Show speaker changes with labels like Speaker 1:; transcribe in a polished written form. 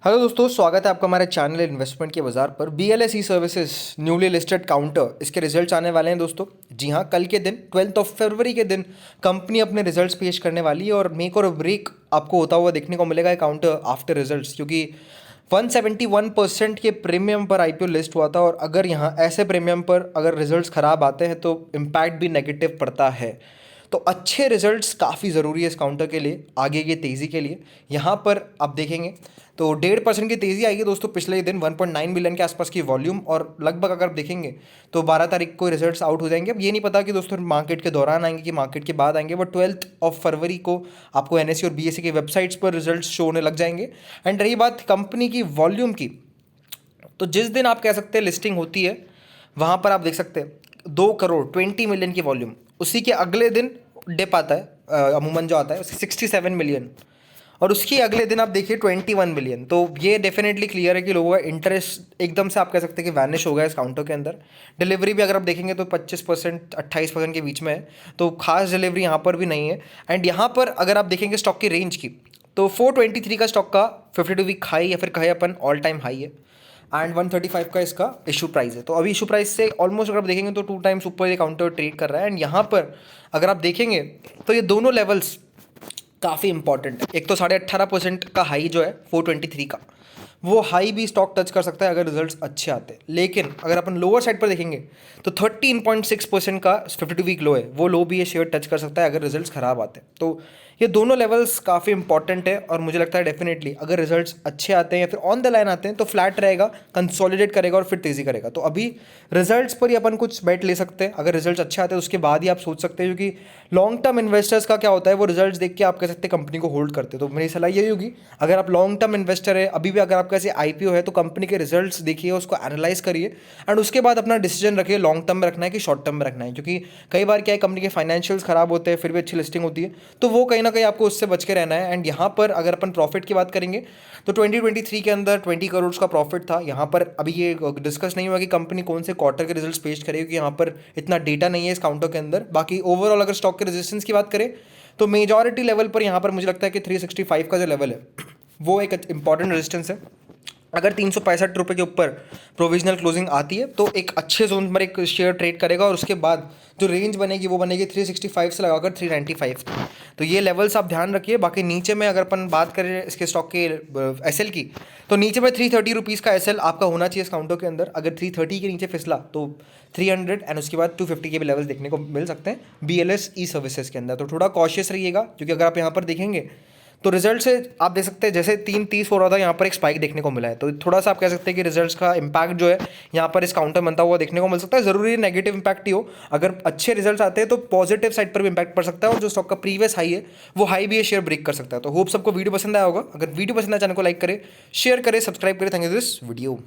Speaker 1: Hello दोस्तों, स्वागत है आपका हमारे चैनल इन्वेस्टमेंट के बाजार पर। BLS ई सर्विसेज न्यूली लिस्टेड काउंटर, इसके रिजल्ट्स आने वाले हैं दोस्तों। जी हाँ, कल के दिन 12 फरवरी के दिन कंपनी अपने रिजल्ट्स पेश करने वाली है और मेक और ब्रेक आपको होता हुआ देखने को मिलेगा काउंटर आफ्टर रिजल्ट्स, क्योंकि 171% के प्रीमियम पर IPO लिस्ट हुआ था। और अगर यहाँ ऐसे प्रीमियम पर अगर रिजल्ट्स ख़राब आते हैं तो इम्पैक्ट भी नेगेटिव पड़ता है। तो अच्छे रिजल्ट्स काफ़ी ज़रूरी है इस काउंटर के लिए, आगे की तेज़ी के लिए। यहाँ पर आप देखेंगे तो 1.5% की तेज़ी आएगी दोस्तों पिछले दिन, 1.9 मिलियन के आसपास की वॉल्यूम। और लगभग अगर आप देखेंगे तो 12 तारीख को रिजल्ट्स आउट हो जाएंगे। अब ये नहीं पता कि दोस्तों मार्केट के दौरान आएंगे कि मार्केट के बाद आएंगे, बट 12 फरवरी को आपको NSE और BSE की वेबसाइट्स पर रिजल्ट्स शो होने लग जाएंगे। एंड रही बात कंपनी की वॉल्यूम की, तो जिस दिन आप कह सकते हैं लिस्टिंग होती है वहाँ पर आप देख सकते हैं 2 करोड़ 20 मिलियन की वॉल्यूम, उसी के अगले दिन डिप आता है, अमूमन जो आता है 67 मिलियन, और उसकी अगले दिन आप देखिए 21 मिलियन। तो ये डेफिनेटली क्लियर है कि लोगों का इंटरेस्ट एकदम से आप कह सकते हैं कि वैनिश हो गया इस काउंटर के अंदर। डिलीवरी भी अगर आप देखेंगे तो 25% 28% के बीच में है, तो खास डिलीवरी यहाँ पर भी नहीं है। एंड यहाँ पर अगर आप देखेंगे स्टॉक की रेंज की, तो 423 का स्टॉक का 52 वीक हाई या फिर कहे अपन ऑल टाइम हाई है, एंड 135 का इसका इशू प्राइस है। तो अभी इशू प्राइस से ऑलमोस्ट अगर आप देखेंगे तो 2 टाइम्स ऊपर ये काउंटर ट्रेड कर रहा है। एंड यहाँ पर अगर आप देखेंगे तो ये दोनों लेवल्स काफ़ी इंपॉर्टेंट है। एक तो 18.5% का हाई जो है 423 का, वो हाई भी स्टॉक टच कर सकता है अगर रिजल्ट्स अच्छे आते हैं। लेकिन अगर अपन लोअर साइड पर देखेंगे तो 13.6% का 52 वीक लो है, वो लो भी ये शेयर टच कर सकता है अगर रिजल्ट्स खराब आते हैं। तो ये दोनों लेवल्स काफ़ी इंपॉर्टेंट है और मुझे लगता है डेफिनेटली अगर रिजल्ट्स अच्छे आते हैं या फिर ऑन द लाइन आते हैं तो फ्लैट रहेगा, कंसोलिडेट करेगा और फिर तेज़ी करेगा। तो अभी रिजल्ट्स पर ही अपन कुछ बेट ले सकते हैं। अगर रिजल्ट्स अच्छे आते हैं उसके बाद ही आप सोच सकते हैं, क्योंकि लॉन्ग टर्म इन्वेस्टर्स का क्या होता है, वो रिजल्ट्स देख के आप कह सकते हैं कंपनी को होल्ड करते हैं। तो मेरी सलाह यही होगी, अगर आप लॉन्ग टर्म इन्वेस्टर है, अभी भी अगर आपका ऐसे IPO है तो कंपनी के रिजल्ट्स देखिए, उसको एनालाइज करिए एंड उसके बाद अपना डिसीजन रखिए लॉन्ग टर्म में रखना है कि शॉर्ट टर्म में रखना है। क्योंकि कई बार क्या है, कंपनी के फाइनेंशियल्स खराब होते हैं फिर भी अच्छी लिस्टिंग होती है, तो वो कहीं ना कहीं आपको उससे बच के रहना है। एंड यहाँ पर अगर अपन प्रॉफिट की बात करेंगे तो 2023 के अंदर 20 करोड़ का प्रॉफिट था। यहाँ पर अभी ये डिस्कस नहीं हुआ कि कंपनी कौन से क्वार्टर के रिजल्ट्स पेश करेगी, क्योंकि यहाँ पर इतना डेटा नहीं है इस काउंटर के अंदर। बाकी ओवरऑल अगर स्टॉक के रेजिस्टेंस की बात करें तो मेजॉरिटी लेवल पर यहाँ पर मुझे लगता है कि 365 का जो लेवल है वो एक इंपॉर्टेंट रेजिस्टेंस है। अगर 365 रुपये के ऊपर प्रोविजनल क्लोजिंग आती है तो एक अच्छे जोन पर एक शेयर ट्रेड करेगा, और उसके बाद जो रेंज बनेगी वो बनेगी 365 से लगाकर 395 की। तो ये लेवल्स आप ध्यान रखिए। बाकी नीचे में अगर अपन बात करें इसके स्टॉक के SL की, तो नीचे में 330 रुपीज़ का SL आपका होना चाहिए इस काउंटर के अंदर। अगर 330 के नीचे फिसला तो 300 एंड उसके बाद 250 के भी लेवल्स देखने को मिल सकते हैं BLS ई सर्विसेज के अंदर। तो थोड़ा कॉशियस रहिएगा, क्योंकि अगर आप यहाँ पर देखेंगे तो रिजल्ट से आप देख सकते हैं जैसे 3:30 हो रहा था, यहाँ पर एक स्पाइक देखने को मिला है। तो थोड़ा सा आप कह सकते हैं कि रिजल्ट्स का इम्पैक्ट जो है यहाँ पर इस काउंटर बनता हुआ देखने को मिल सकता है। ज़रूरी नेगेटिव इम्पैक्ट ही हो, अगर अच्छे रिजल्ट्स आते हैं तो पॉजिटिव साइड पर भी इम्पैक्ट पड़ सकता है, और जो स्टॉक का प्रीवियस हाई है वो हाई भी ये शेयर ब्रेक कर सकता है। तो होप सबको वीडियो पसंद आया होगा। अगर वीडियो पसंद आया चैनल को लाइक करें, शेयर करें, सब्सक्राइब करें। Thank you this video.